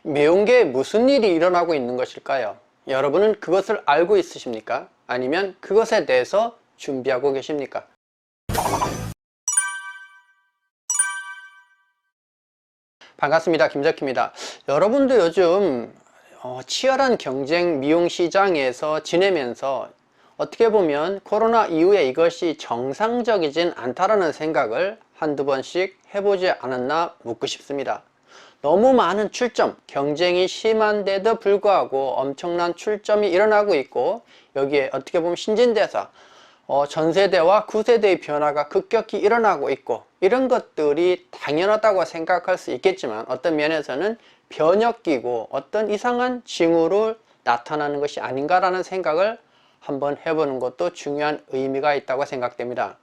미용계에 무슨 일이 일어나고 있는 것일까요? 여러분은 그것을 알고 있으십니까? 아니면 그것에 대해서 준비하고 계십니까? 반갑습니다. 김덕희입니다. 여러분도 요즘 치열한 경쟁 미용 시장에서 지내면서 어떻게 보면 코로나 이후에 이것이 정상적이진 않다라는 생각을 한두 번씩 해보지 않았나 묻고 싶습니다. 너무 많은 출점, 경쟁이 심한데도 불구하고 엄청난 출점이 일어나고 있고, 여기에 어떻게 보면 신진대사, 전세대와 구세대의 변화가 급격히 일어나고 있고, 이런 것들이 당연하다고 생각할 수 있겠지만 어떤 면에서는 변혁기고 어떤 이상한 징후로 나타나는 것이 아닌가라는 생각을 한번 해보는 것도 중요한 의미가 있다고 생각됩니다.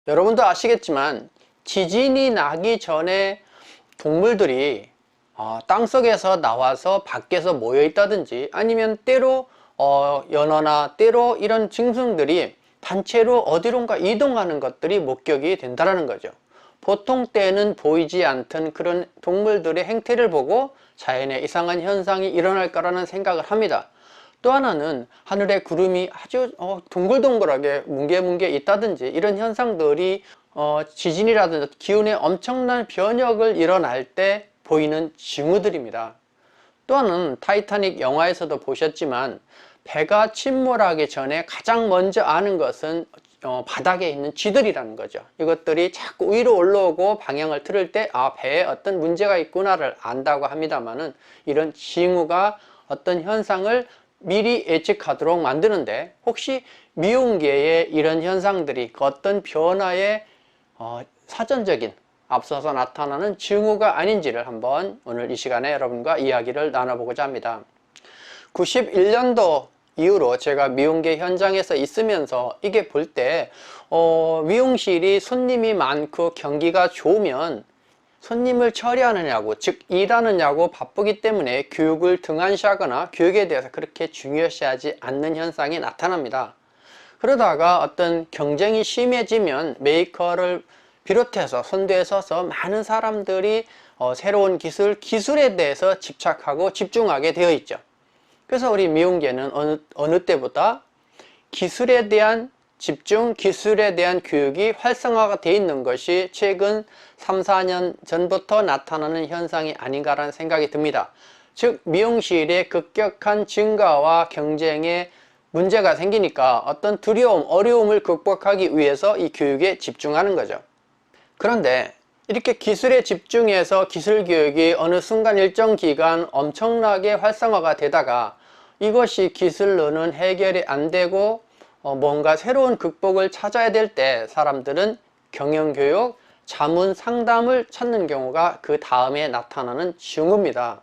여러분도 아시겠지만 지진이 나기 전에 동물들이 땅속에서 나와서 밖에서 모여 있다든지, 아니면 때로 연어나 때로 이런 짐승들이 단체로 어디론가 이동하는 것들이 목격이 된다는 거죠. 보통 때는 보이지 않던 그런 동물들의 행태를 보고 자연에 이상한 현상이 일어날 거라는 생각을 합니다. 또 하나는 하늘에 구름이 아주 동글동글하게 뭉게뭉게 있다든지, 이런 현상들이 지진이라든지 기온의 엄청난 변혁을 일어날 때 보이는 징후들입니다. 또 하나는 타이타닉 영화에서도 보셨지만 배가 침몰하기 전에 가장 먼저 아는 것은 바닥에 있는 쥐들이라는 거죠. 이것들이 자꾸 위로 올라오고 방향을 틀을 때 배에 어떤 문제가 있구나를 안다고 합니다만은, 이런 징후가 어떤 현상을 미리 예측하도록 만드는데, 혹시 미용계의 이런 현상들이 그 어떤 변화의 사전적인 앞서서 나타나는 징후가 아닌지를 한번 오늘 이 시간에 여러분과 이야기를 나눠보고자 합니다. 91년도 이후로 제가 미용계 현장에서 있으면서 이게 볼 때 미용실이 손님이 많고 경기가 좋으면 손님을 처리하느냐고, 즉 일하느냐고 바쁘기 때문에 교육을 등한시하거나 교육에 대해서 그렇게 중요시하지 않는 현상이 나타납니다. 그러다가 어떤 경쟁이 심해지면 메이커를 비롯해서 선두에 서서 많은 사람들이 새로운 기술에 대해서 집착하고 집중하게 되어 있죠. 그래서 우리 미용계는 어느 때보다 기술에 대한 집중, 기술에 대한 교육이 활성화가 되어 있는 것이 최근 3, 4년 전부터 나타나는 현상이 아닌가라는 생각이 듭니다. 즉 미용실의 급격한 증가와 경쟁에 문제가 생기니까 어떤 두려움, 어려움을 극복하기 위해서 이 교육에 집중하는 거죠. 그런데 이렇게 기술에 집중해서 기술 교육이 어느 순간 일정 기간 엄청나게 활성화가 되다가 이것이 기술로는 해결이 안 되고 뭔가 새로운 극복을 찾아야 될 때 사람들은 경영교육, 자문 상담을 찾는 경우가 그 다음에 나타나는 징후입니다.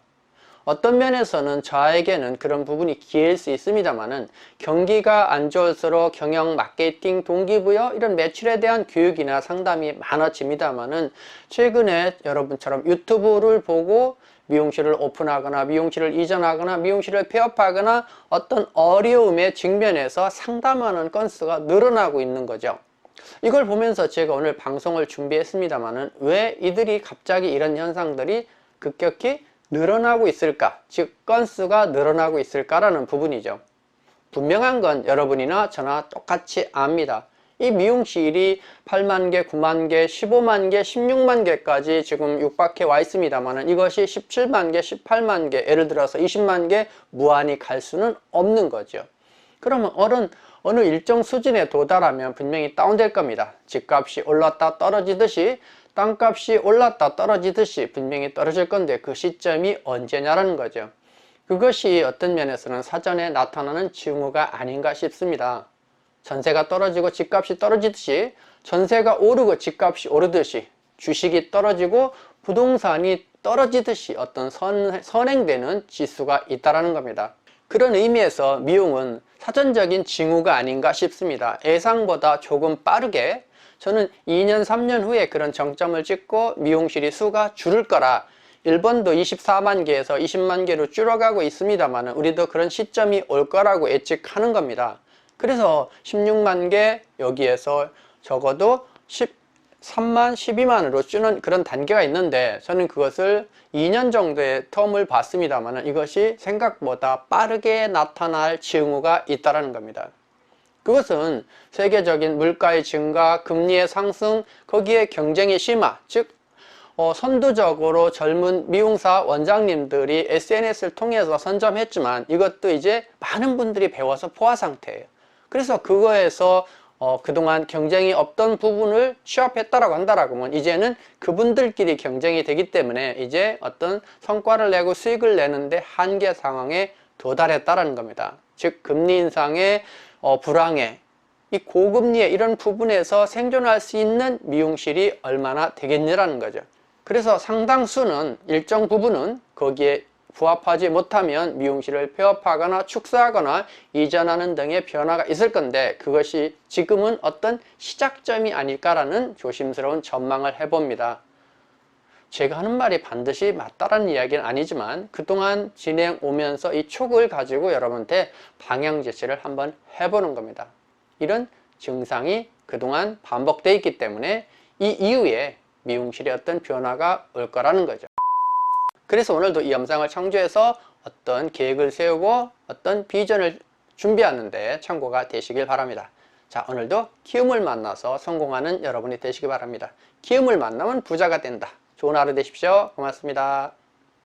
어떤 면에서는 저에게는 그런 부분이 기회일 수 있습니다만은, 경기가 안 좋을수록 경영, 마케팅, 동기부여 이런 매출에 대한 교육이나 상담이 많아집니다만은, 최근에 여러분처럼 유튜브를 보고 미용실을 오픈하거나 미용실을 이전하거나 미용실을 폐업하거나 어떤 어려움에 직면해서 상담하는 건수가 늘어나고 있는 거죠. 이걸 보면서 제가 오늘 방송을 준비했습니다만은, 왜 이들이 갑자기 이런 현상들이 급격히 늘어나고 있을까, 즉 건수가 늘어나고 있을까라는 부분이죠. 분명한 건 여러분이나 저나 똑같이 압니다. 이 미용실이 8만 개, 9만 개, 15만 개, 16만 개까지 지금 육박해 와 있습니다만, 이것이 17만 개, 18만 개, 예를 들어서 20만 개 무한히 갈 수는 없는 거죠. 그러면 어느 일정 수준에 도달하면 분명히 다운될 겁니다. 집값이 올랐다 떨어지듯이 땅값이 올랐다 떨어지듯이 분명히 떨어질 건데, 그 시점이 언제냐라는 거죠. 그것이 어떤 면에서는 사전에 나타나는 징후가 아닌가 싶습니다. 전세가 떨어지고 집값이 떨어지듯이, 전세가 오르고 집값이 오르듯이, 주식이 떨어지고 부동산이 떨어지듯이 어떤 선행되는 지수가 있다는 겁니다. 그런 의미에서 미용은 사전적인 징후가 아닌가 싶습니다. 예상보다 조금 빠르게, 저는 2년 3년 후에 그런 정점을 찍고 미용실이 수가 줄을 거라, 일본도 24만 개에서 20만 개로 줄어가고 있습니다만 우리도 그런 시점이 올 거라고 예측하는 겁니다. 그래서 16만 개, 여기에서 적어도 3만, 12만으로 주는 그런 단계가 있는데 저는 그것을 2년 정도의 텀을 봤습니다만 이것이 생각보다 빠르게 나타날 징후가 있다는 겁니다. 그것은 세계적인 물가의 증가, 금리의 상승, 거기에 경쟁의 심화, 즉 선두적으로 젊은 미용사 원장님들이 SNS를 통해서 선점했지만 이것도 이제 많은 분들이 배워서 포화 상태예요. 그래서 그거에서 그동안 경쟁이 없던 부분을 취합했다라고 한다라고 하면 이제는 그분들끼리 경쟁이 되기 때문에 이제 어떤 성과를 내고 수익을 내는데 한계 상황에 도달했다라는 겁니다. 즉 금리 인상의 불황에 이 고금리의 이런 부분에서 생존할 수 있는 미용실이 얼마나 되겠느라는 거죠. 그래서 상당수는 일정 부분은 거기에 부합하지 못하면 미용실을 폐업하거나 축소하거나 이전하는 등의 변화가 있을 건데 그것이 지금은 어떤 시작점이 아닐까라는 조심스러운 전망을 해봅니다. 제가 하는 말이 반드시 맞다라는 이야기는 아니지만 그동안 진행 오면서 이 촉을 가지고 여러분한테 방향 제시를 한번 해보는 겁니다. 이런 증상이 그동안 반복되어 있기 때문에 이 이후에 미용실에 어떤 변화가 올 거라는 거죠. 그래서 오늘도 이 영상을 창조해서 어떤 계획을 세우고 어떤 비전을 준비하는데 참고가 되시길 바랍니다. 자, 오늘도 키움을 만나서 성공하는 여러분이 되시기 바랍니다. 키움을 만나면 부자가 된다. 좋은 하루 되십시오. 고맙습니다.